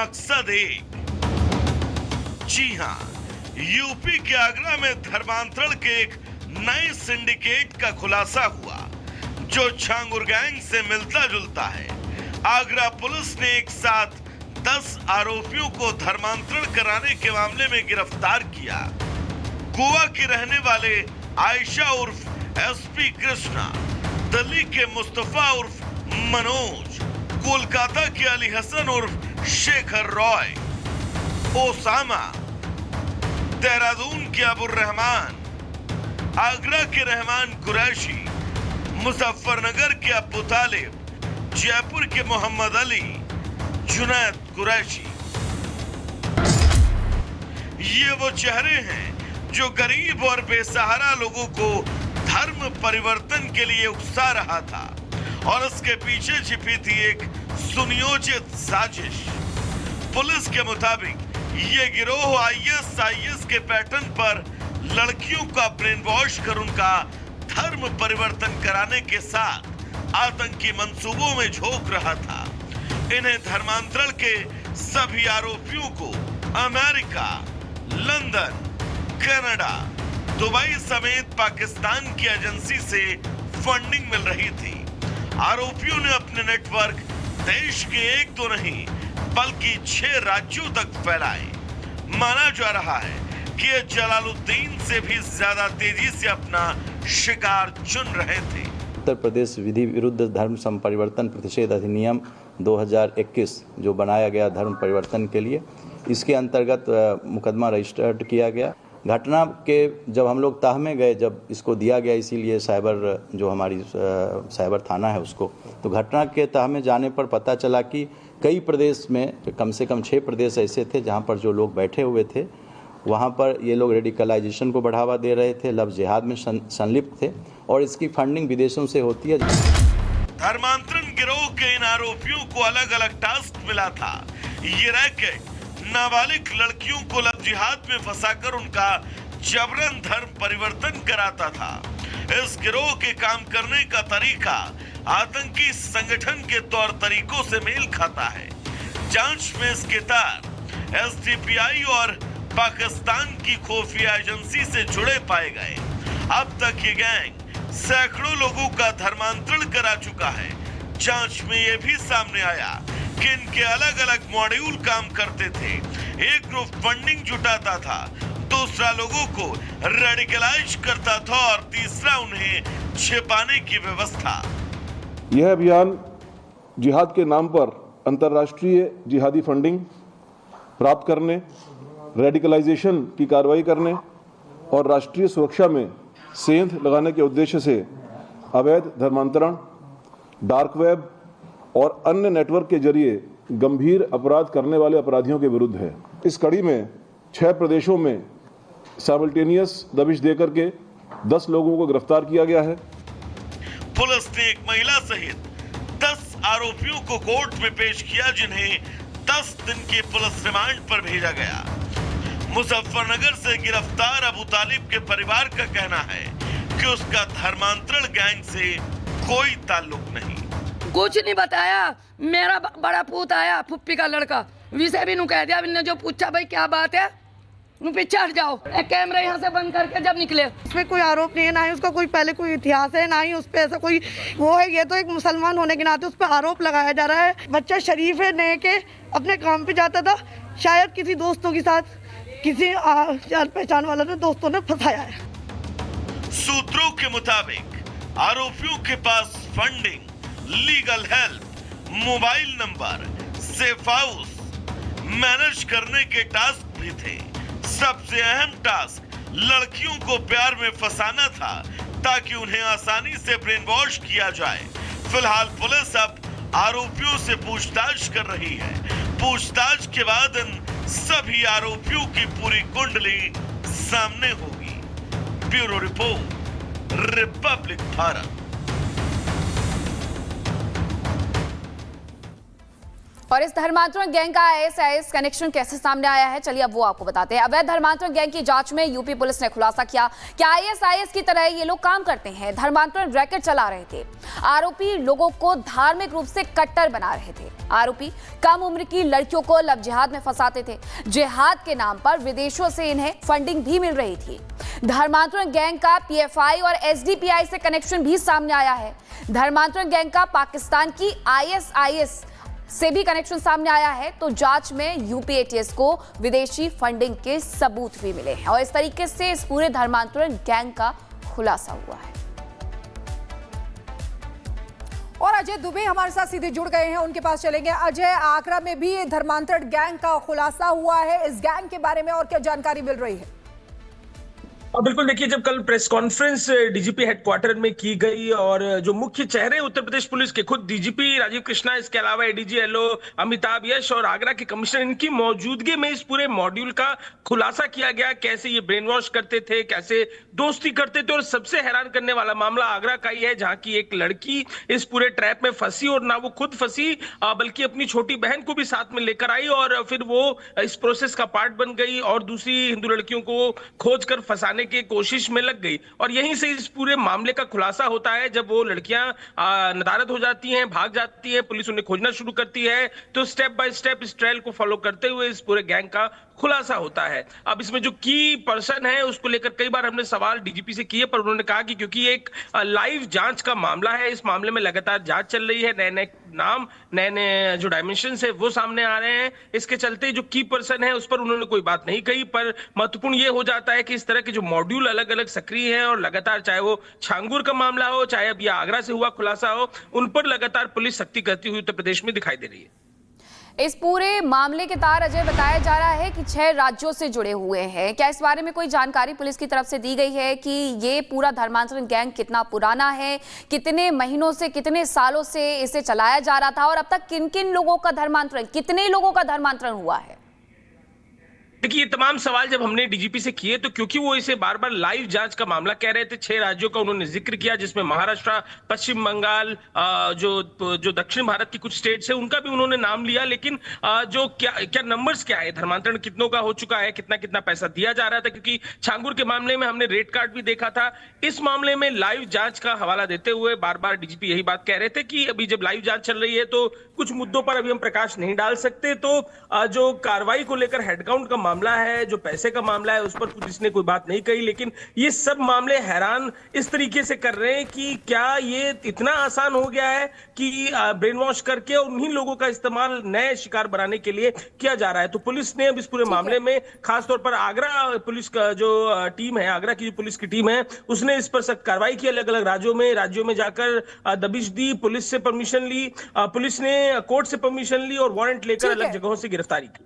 मकसद एक। जी हां, यूपी के आगरा में धर्मांतरण के एक नए सिंडिकेट का खुलासा हुआ जो छांगुर गैंग से मिलता जुलता है। आगरा पुलिस ने एक साथ 10 आरोपियों को धर्मांतरण कराने के मामले में गिरफ्तार किया। गोवा के रहने वाले आयशा उर्फ एसपी कृष्णा, दिल्ली के मुस्तफा उर्फ मनोज, कोलकाता के अली हसन उर्फ शेखर रॉय, ओसामा, देहरादून के अबुर रहमान, आगरा के रहमान कुरैशी, मुजफ्फरनगर के अब्बू तालिब, जयपुर के मोहम्मद अली, जुनैद कुरैशी। ये वो चेहरे हैं जो गरीब और बेसहारा लोगों को धर्म परिवर्तन के लिए उकसा रहा था और उसके पीछे छिपी थी एक सुनियोजित साजिश। पुलिस के मुताबिक ये गिरोह आईएसआईएस के पैटर्न पर लड़कियों का ब्रेन वॉश कर उनका धर्म परिवर्तन कराने के साथ आतंकी मंसूबों में झोंक रहा था। इन्हें धर्मांतरण के सभी आरोपियों को अमेरिका, लंदन, कनाडा, दुबई समेत पाकिस्तान की एजेंसी से फंडिंग मिल रही थी। आरोपियों ने अपने नेटवर्क देश के एक तो नहीं बल्कि 6 राज्यों तक फैलाए। माना जा रहा है कि ये जलालुद्दीन से भी ज्यादा तेजी से अपना शिकार चुन रहे थे। उत्तर प्रदेश विधि विरुद्ध धर्म संपरिवर्तन प्रतिषेध अधिनियम 2021 जो बनाया गया धर्म परिवर्तन के लिए, इसके अंतर्गत मुकदमा रजिस्टर्ड किया गया। घटना के जब हम लोग तह में गए, जब इसको दिया गया, इसीलिए साइबर जो हमारी साइबर थाना है उसको, तो घटना के तह में जाने पर पता चला कि कई प्रदेश में कम से कम 6 प्रदेश ऐसे थे जहां पर जो लोग बैठे हुए थे वहां पर ये लोग रेडिकलाइजेशन को बढ़ावा दे रहे थे, लफ्ज़ जिहाद में संलिप्त थे और इसकी फंडिंग विदेशों से होती है। धर्मांतरण गिरोह के इन आरोपियों को अलग अलग टास्क मिला था। ये रैकेट नाबालिग लड़कियों को लव जिहाद में फंसाकर उनका जबरन धर्म परिवर्तन कराता था। इस गिरोह के काम करने का तरीका आतंकी संगठन के तौर तरीकों से मेल खाता है। जांच में इसके तार एसडीपीआई और पाकिस्तान की खुफिया एजेंसी से जुड़े पाए गए। अब तक ये गैंग सैकड़ों लोगों का धर्मांतरण करा चुका है। जांच में ये भी सामने आया कि इनके अलग अलग मॉड्यूल काम करते थे। एक ग्रुप फंडिंग जुटाता था, दूसरा लोगों को रेडिकलाइज करता था और तीसरा उन्हें छिपाने की व्यवस्था। यह अभियान जिहाद के नाम पर अंतर्राष्ट्रीय जिहादी फंडिंग प्राप्त करने, रेडिकलाइजेशन की कार्रवाई करने और राष्ट्रीय सुरक्षा में सेंध लगाने के उद्देश्य से अवैध धर्मांतरण, डार्क वेब और अन्य नेटवर्क के जरिए गंभीर अपराध करने वाले अपराधियों के विरुद्ध है। इस कड़ी में 6 प्रदेशों में साइमल्टेनियस दबिश देकर के 10 लोगों को गिरफ्तार किया गया है। पुलिस ने एक महिला सहित 10 आरोपियों को कोर्ट में पेश किया, जिन्हें 10 दिन के पुलिस रिमांड पर भेजा गया। मुजफ्फरनगर से गिरफ्तार अबू तालिब के परिवार का कहना है कि उसका धर्मांतरण गैंग से कोई ताल्लुक नहीं। कुछ नहीं बताया। मेरा बड़ा पूत आया, फुप्पी का लड़का, विषय भी कह दिया। इन्होंने जो पूछा भाई क्या बात है, पीछे हट जाओ, कैमरा यहाँ से बंद करके जब निकले। उसमें कोई आरोप नहीं है, ना ही उसका कोई पहले कोई इतिहास है, ना ही उस पर ऐसा कोई वो है। ये तो एक मुसलमान होने के नाते उस पर आरोप लगाया जा रहा है। बच्चा शरीफ है, नए के अपने काम पे जाता था, शायद किसी दोस्तों के साथ किसी जान पहचान वाला ने दोस्तों ने फंसाया है। सूत्रों के मुताबिक आरोपियों के पास funding, legal help, mobile number, safe house manage करने के टास्क भी थे। सबसे अहम टास्क लड़कियों को प्यार में फंसाना था ताकि उन्हें आसानी से ब्रेन वॉश किया जाए। फिलहाल पुलिस अब आरोपियों से पूछताछ कर रही है। पूछताछ के बाद इन सभी आरोपियों की पूरी कुंडली सामने होगी। Bureau report, Republic Bharat. और इस धर्मांतरण गैंग का आईएसआईएस कनेक्शन कैसे सामने आया है, चलिए अब वो आपको बताते हैं। अवैध धर्मांतरण गैंग की जांच में यूपी पुलिस ने खुलासा किया कि आईएसआईएस की तरह ये लोग काम करते हैं, धर्मांतरण रैकेट चला रहे थे। आरोपी लोगों को धार्मिक रूप से कट्टर बना रहे थे। आरोपी कम उम्र की लड़कियों को लव जिहाद में फंसाते थे। जिहाद के नाम पर विदेशों से इन्हें फंडिंग भी मिल रही थी। धर्मांतरण गैंग का पीएफआई और एसडीपीआई से कनेक्शन भी सामने आया है। धर्मांतरण गैंग का पाकिस्तान की आईएसआईएस से भी कनेक्शन सामने आया है। तो जांच में यूपी एटीएस को विदेशी फंडिंग के सबूत भी मिले हैं और इस तरीके से इस पूरे धर्मांतरण गैंग का खुलासा हुआ है। और अजय दुबे हमारे साथ सीधे जुड़ गए हैं, उनके पास चलेंगे। अजय, आगरा में भी धर्मांतरण गैंग का खुलासा हुआ है, इस गैंग के बारे में और क्या जानकारी मिल रही है? बिल्कुल, देखिए, जब कल प्रेस कॉन्फ्रेंस डीजीपी हेडक्वार्टर में की गई और जो मुख्य चेहरे उत्तर प्रदेश पुलिस के, खुद डीजीपी राजीव कृष्णा, इसके अलावा एडीजी एलओ अमिताभ, यश और आगरा के कमिश्नर, इनकी मौजूदगी में इस पूरे मॉड्यूल का खुलासा किया गया। कैसे ये ब्रेन वॉश करते थे, कैसे दोस्ती करते थे। और सबसे हैरान करने वाला मामला आगरा का ही है, जहां की एक लड़की इस पूरे ट्रैप में फंसी और ना वो खुद फंसी बल्कि अपनी छोटी बहन को भी साथ में लेकर आई और फिर वो इस प्रोसेस का पार्ट बन गई और दूसरी हिंदू लड़कियों को खोजकर फंसाने की कोशिश में लग गई। और यहीं से इस पूरे मामले का खुलासा होता है। जब वो लड़कियां नदारद हो जाती हैं, भाग जाती हैं, पुलिस उन्हें खोजना शुरू करती है, तो स्टेप बाय स्टेप इस ट्रेल को फॉलो करते हुए इस पूरे गैंग का खुलासा होता है। अब इसमें जो की पर्सन है उसको लेकर कई बार हमने सवाल डीजीपी से किए, पर उन्होंने कहा कि क्योंकि एक लाइव जांच का मामला है, इस मामले में लगातार जांच चल रही है, नए नए नाम, नए नए जो डायमेंशन है वो सामने आ रहे हैं। इसके चलते जो की पर्सन है उस पर उन्होंने कोई बात नहीं कही। पर महत्वपूर्ण ये हो जाता है कि इस तरह के जो मॉड्यूल अलग अलग सक्रिय हैं और लगातार, चाहे वो छांगुर का मामला हो, चाहे अब यह आगरा से हुआ खुलासा हो, उन पर लगातार पुलिस सख्ती करती हुई उत्तर प्रदेश में दिखाई दे रही है। इस पूरे मामले के तार, अजय, बताया जा रहा है कि 6 राज्यों से जुड़े हुए हैं। क्या इस बारे में कोई जानकारी पुलिस की तरफ से दी गई है कि ये पूरा धर्मांतरण गैंग कितना पुराना है, कितने महीनों से, कितने सालों से इसे चलाया जा रहा था और अब तक किन किन लोगों का धर्मांतरण, कितने लोगों का धर्मांतरण हुआ है? देखिए, ये तमाम सवाल जब हमने डीजीपी से किए तो क्योंकि वो इसे बार बार लाइव जांच का मामला कह रहे थे, 6 राज्यों का उन्होंने जिक्र किया, जिसमें महाराष्ट्र, पश्चिम बंगाल, जो दक्षिण भारत की कुछ स्टेट्स है उनका भी उन्होंने नाम लिया। लेकिन जो क्या नंबर्स क्या है, धर्मांतरण कितनों का हो चुका है, कितना कितना पैसा दिया जा रहा था, क्योंकि छांगुर के मामले में हमने रेट कार्ड भी देखा था। इस मामले में लाइव जांच का हवाला देते हुए बार बार डीजीपी यही बात कह रहे थे कि अभी जब लाइव जांच चल रही है तो कुछ मुद्दों पर अभी हम प्रकाश नहीं डाल सकते। तो जो कार्रवाई को लेकर हेडकाउंट का मामला है, जो पैसे का मामला है, उस पर पुलिस ने कोई बात नहीं कही। लेकिन ये सब मामले हैरान इस तरीके से कर रहे हैं कि क्या ये इतना आसान हो गया है कि ब्रेन वॉश करके उन्हीं लोगों का इस्तेमाल नए शिकार बनाने के लिए किया जा रहा है। तो पुलिस ने अब इस पूरे मामले में खासतौर पर आगरा पुलिस का जो टीम है, आगरा की जो पुलिस की टीम है, उसने इस पर सख्त कार्रवाई की। अलग अलग राज्यों में जाकर दबिश दी, पुलिस से परमिशन ली, पुलिस ने कोर्ट से परमिशन ली और वारंट लेकर अलग जगहों से गिरफ्तारी की।